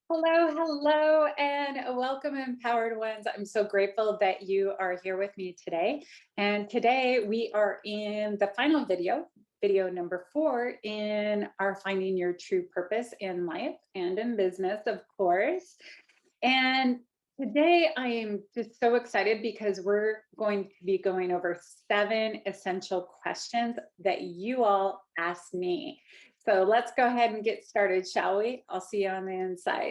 Hello, hello, and welcome, Empowered Ones. I'm so grateful that you are here with me today. And today we are in the final video number 4 in our Finding Your True Purpose in Life and in Business, of course. And today I am just so excited because we're going to be going over 7 essential questions that you all asked me. So let's go ahead and get started, shall we? I'll see you on the inside.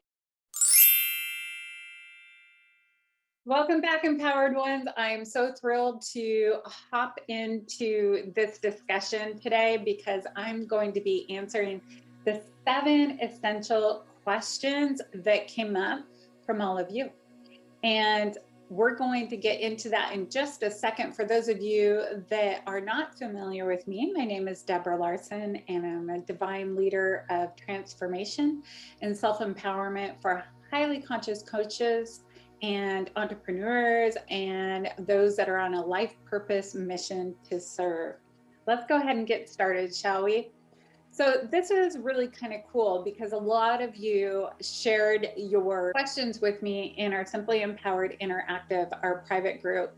Welcome back, Empowered Ones. I'm so thrilled to hop into this discussion today because I'm going to be answering the 7 essential questions that came up from all of you. And we're going to get into that in just a second. For those of you that are not familiar with me, my name is Debra Larson, and I'm a divine leader of transformation and self-empowerment for highly conscious coaches and entrepreneurs and those that are on a life purpose mission to serve. Let's go ahead and get started, shall we? So this is really kind of cool because a lot of you shared your questions with me in our Simply Empowered Interactive, our private group.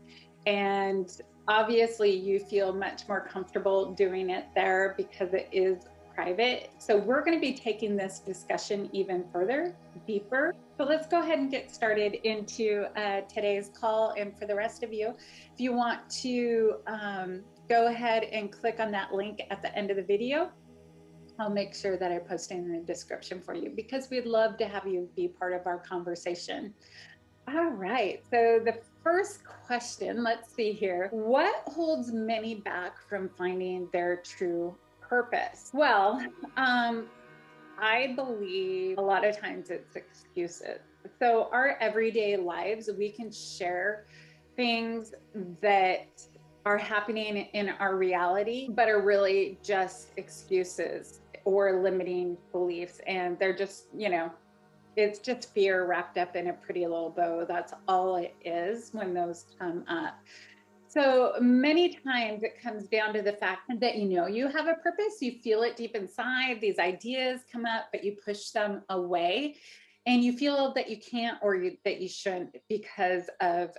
And obviously you feel much more comfortable doing it there because it is private. So we're going to be taking this discussion even further, deeper. So let's go ahead and get started into today's call. And for the rest of you, if you want to go ahead and click on that link at the end of the video, I'll make sure that I post in the description for you because we'd love to have you be part of our conversation. All right, so the first question, let's see here. What holds many back from finding their true purpose? Well, I believe a lot of times it's excuses. So our everyday lives, we can share things that are happening in our reality, but are really just excuses or limiting beliefs. And they're just, it's just fear wrapped up in a pretty little bow. That's all it is when those come up. So many times it comes down to the fact that you have a purpose, you feel it deep inside, these ideas come up, but you push them away and you feel that you can't or that you shouldn't because of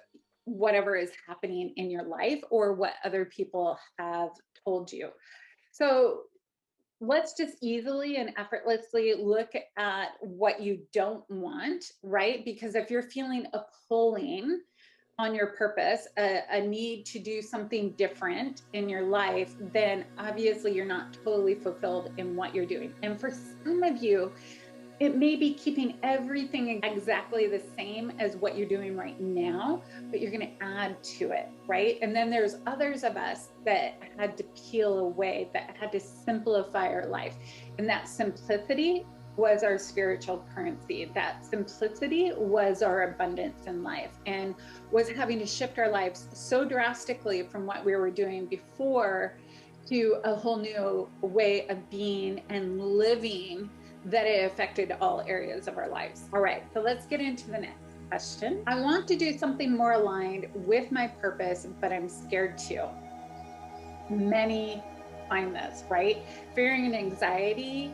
whatever is happening in your life or what other people have told you. So let's just easily and effortlessly look at what you don't want, right? Because if you're feeling a pulling on your purpose, a need to do something different in your life, then obviously you're not totally fulfilled in what you're doing. And for some of you, it may be keeping everything exactly the same as what you're doing right now, but you're going to add to it, right? And then there's others of us that had to peel away, that had to simplify our life. And that simplicity was our spiritual currency. That simplicity was our abundance in life and was having to shift our lives so drastically from what we were doing before to a whole new way of being and living that it affected all areas of our lives. All right, so let's get into the next question. I want to do something more aligned with my purpose, but I'm scared to. Many find this, right? Fearing and anxiety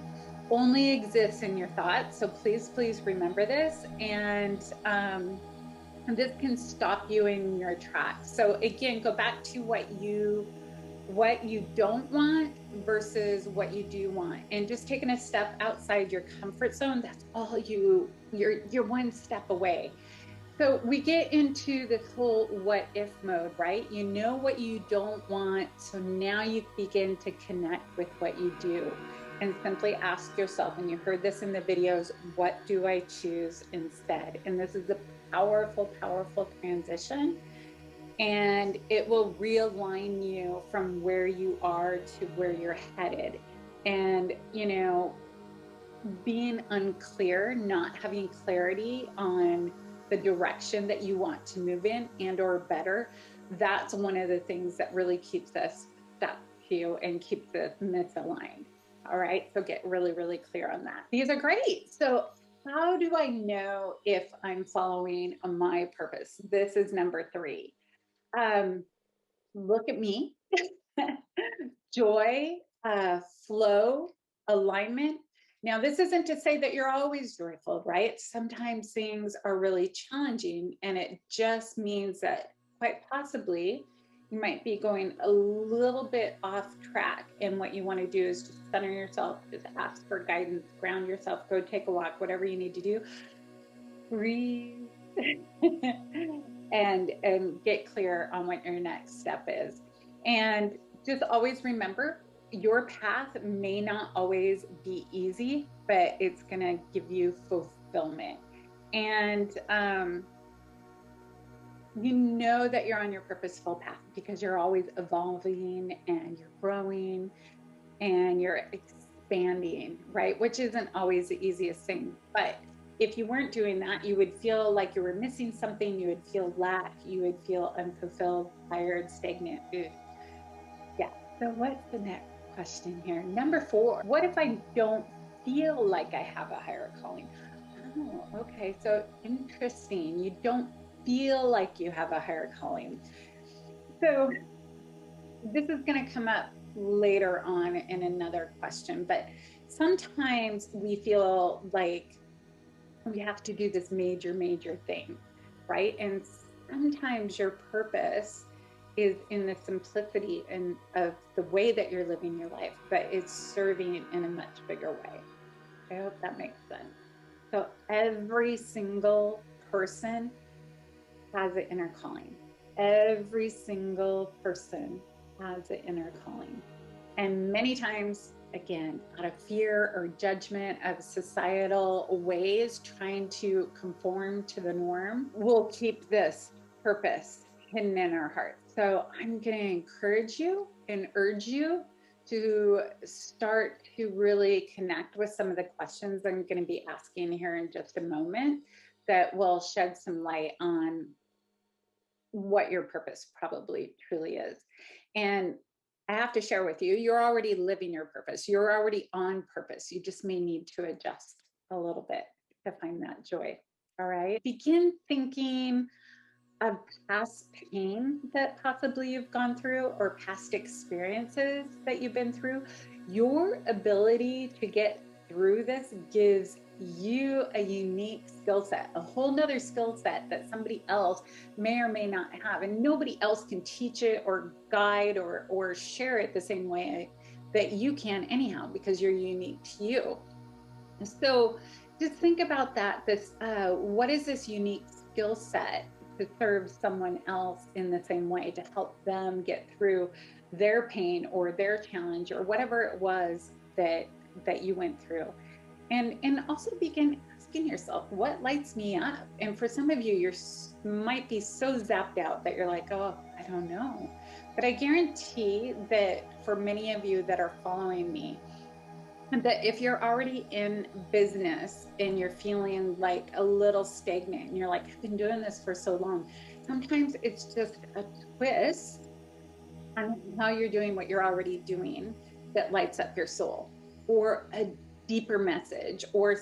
only exists in your thoughts. So please remember this. And this can stop you in your tracks. So again, go back to what you don't want versus what you do want, and just taking a step outside your comfort zone. That's all you're one step away. So we get into this whole what if mode, right? You know what you don't want, so now you begin to connect with what you do and simply ask yourself, and you heard this in the videos, what do I choose instead? And this is a powerful transition, and it will realign you from where you are to where you're headed. And being unclear, not having clarity on the direction that you want to move in and or better, that's one of the things that really keeps us stuck to you and keeps us misaligned. All right, so get really clear on that. These are great. So how do I know if I'm following my purpose? This is number 3. Look at me. Joy, flow, alignment Now, this isn't to say that you're always joyful, right? Sometimes things are really challenging, and it just means that quite possibly you might be going a little bit off track. And what you want to do is just center yourself, just ask for guidance, ground yourself, go take a walk, whatever you need to do. Breathe and get clear on what your next step is. And just always remember, your path may not always be easy, but it's going to give you fulfillment. And you know that you're on your purposeful path because you're always evolving and you're growing and you're expanding, right? Which isn't always the easiest thing. But if you weren't doing that, you would feel like you were missing something. You would feel lack. You would feel unfulfilled, tired, stagnant. Yeah. So what's the next question here? Number 4, what if I don't feel like I have a higher calling? Oh, okay. So interesting. You don't feel like you have a higher calling. So this is going to come up later on in another question, but sometimes we feel like we have to do this major thing, right? And sometimes your purpose is in the simplicity and of the way that you're living your life, but it's serving in a much bigger way. I hope that makes sense. So every single person has an inner calling. Every single person has an inner calling. And many times, again, out of fear or judgment of societal ways, trying to conform to the norm, we'll keep this purpose hidden in our hearts. So I'm going to encourage you and urge you to start to really connect with some of the questions I'm going to be asking here in just a moment that will shed some light on what your purpose probably truly is. And I have to share with you, you're already living your purpose. You're already on purpose. You just may need to adjust a little bit to find that joy. All right. Begin thinking of past pain that possibly you've gone through or past experiences that you've been through. Your ability to get through this gives you a unique skill set, a whole nother skill set that somebody else may or may not have. And nobody else can teach it or guide or share it the same way that you can anyhow, because you're unique to you. So just think about that. What is this unique skill set to serve someone else in the same way, to help them get through their pain or their challenge or whatever it was that you went through. And also begin asking yourself, what lights me up? And for some of you, you might be so zapped out that you're like, oh, I don't know. But I guarantee that for many of you that are following me, that if you're already in business and you're feeling like a little stagnant and you're like, I've been doing this for so long, sometimes it's just a twist on how you're doing what you're already doing that lights up your soul, or a deeper message, or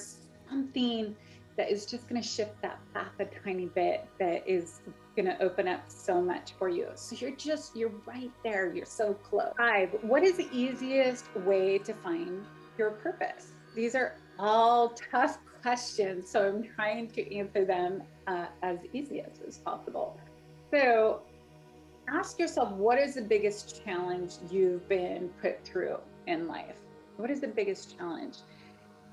something that is just going to shift that path a tiny bit, that is going to open up so much for you. So you're right there. You're so close. 5, what is the easiest way to find your purpose? These are all tough questions, so I'm trying to answer them as easy as possible. So ask yourself, what is the biggest challenge you've been put through in life? What is the biggest challenge?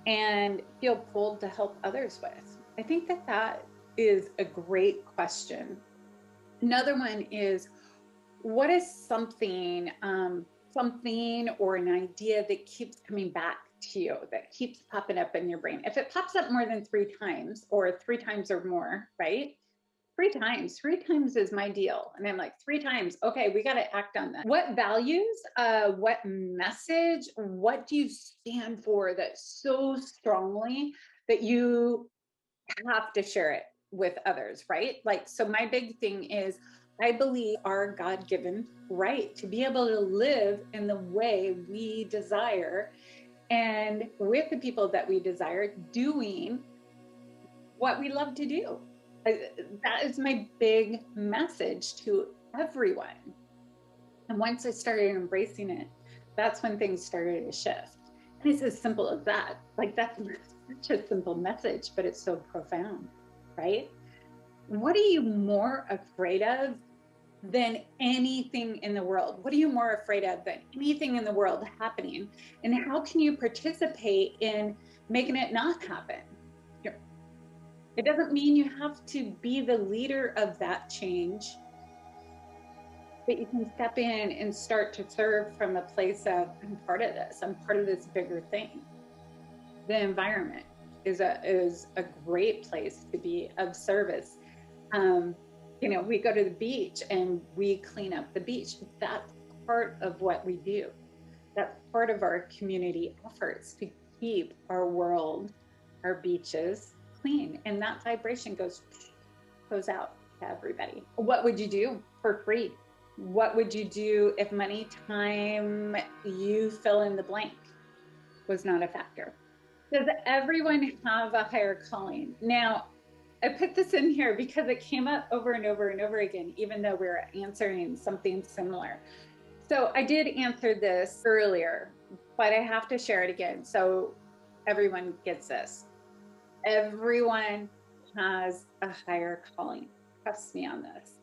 And feel pulled to help others with. I think that is a great question. Another one is, what is something or an idea that keeps coming back to you, that keeps popping up in your brain? If it pops up more than 3 times or 3 times or more, right? 3 times is my deal. And I'm like, 3 times. Okay, we got to act on that. What values, what message, what do you stand for that so strongly that you have to share it with others, right? Like, so my big thing is, I believe our God-given right to be able to live in the way we desire and with the people that we desire, doing what we love to do. That is my big message to everyone. And once I started embracing it, that's when things started to shift. And it's as simple as that. Like that's such a simple message, but it's so profound, right? What are you more afraid of than anything in the world? What are you more afraid of than anything in the world happening? And how can you participate in making it not happen? It doesn't mean you have to be the leader of that change, but you can step in and start to serve from a place of, I'm part of this, I'm part of this bigger thing. The environment is a great place to be of service. We go to the beach and we clean up the beach. That's part of what we do. That's part of our community efforts to keep our world, our beaches clean. And that vibration goes out to everybody. What would you do for free? What would you do if money, time, you fill in the blank was not a factor? Does everyone have a higher calling? Now, I put this in here because it came up over and over and over again, even though we were answering something similar. So I did answer this earlier, but I have to share it again so everyone gets this. Everyone has a higher calling. Trust me on this.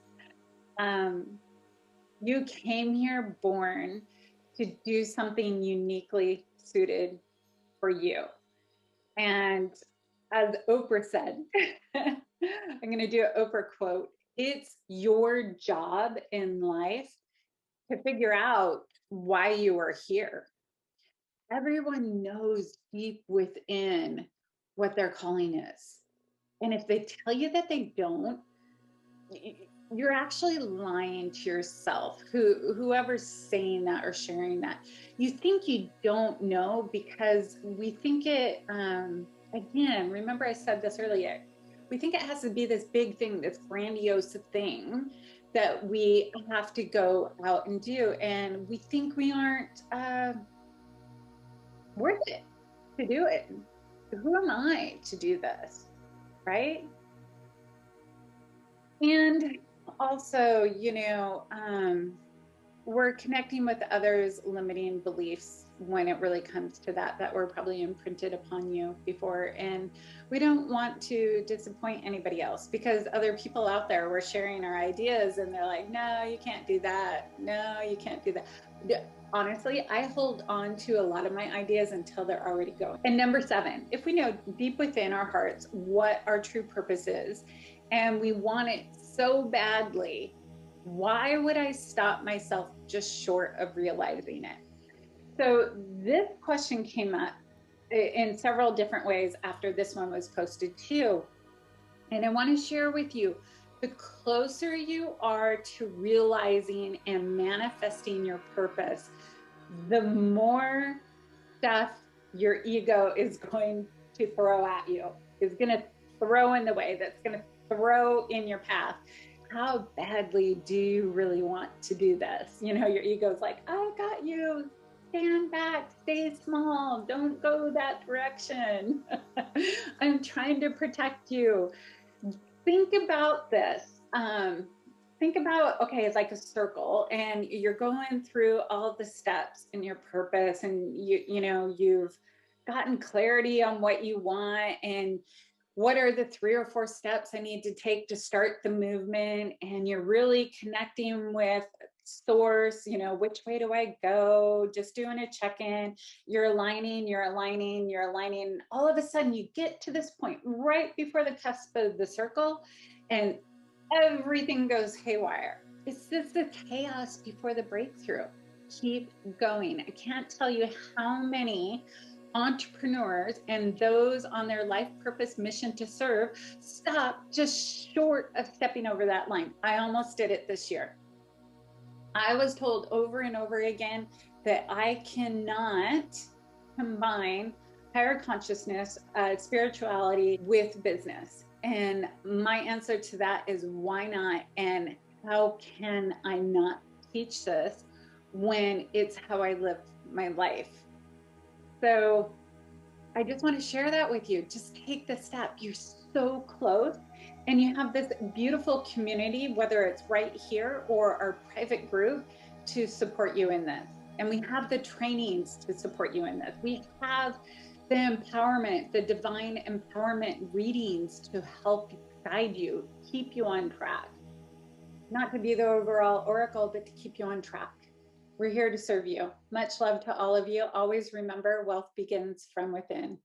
You came here born to do something uniquely suited for you. And as Oprah said, I'm going to do an Oprah quote. It's your job in life to figure out why you are here. Everyone knows deep within what their calling is. And if they tell you that they don't, you're actually lying to yourself. Whoever's saying that or sharing that, you think you don't know because we think it, again, remember I said this earlier, we think it has to be this big thing, this grandiose thing that we have to go out and do. And we think we aren't worth it to do it. Who am I to do this? Right? And also, we're connecting with others' limiting beliefs when it really comes to that were probably imprinted upon you before. And we don't want to disappoint anybody else because other people out there were sharing our ideas and they're like, no, you can't do that. No, you can't do that. Honestly, I hold on to a lot of my ideas until they're already going. And number 7, if we know deep within our hearts what our true purpose is, and we want it so badly, why would I stop myself just short of realizing it? So this question came up in several different ways after this one was posted too. And I want to share with you, the closer you are to realizing and manifesting your purpose, the more stuff your ego is going to throw at you, is going to throw in the way, that's going to throw in your path. How badly do you really want to do this? Your ego's like, I got you. Stand back, stay small, don't go that direction. I'm trying to protect you. Think about this. Think about, okay, it's like a circle and you're going through all the steps in your purpose and you've gotten clarity on what you want and what are the 3 or 4 steps I need to take to start the movement, and you're really connecting with source, which way do I go? Just doing a check-in, you're aligning. All of a sudden you get to this point right before the cusp of the circle and everything goes haywire. It's just the chaos before the breakthrough. Keep going. I can't tell you how many entrepreneurs and those on their life purpose mission to serve stop just short of stepping over that line. I almost did it this year. I was told over and over again that I cannot combine higher consciousness, spirituality with business. And my answer to that is why not? And how can I not teach this when it's how I live my life? So I just want to share that with you. Just take the step. You're so close. And you have this beautiful community, whether it's right here or our private group, to support you in this. And we have the trainings to support you in this. We have the empowerment, the divine empowerment readings to help guide you, keep you on track. Not to be the overall oracle, but to keep you on track. We're here to serve you. Much love to all of you. Always remember, wealth begins from within.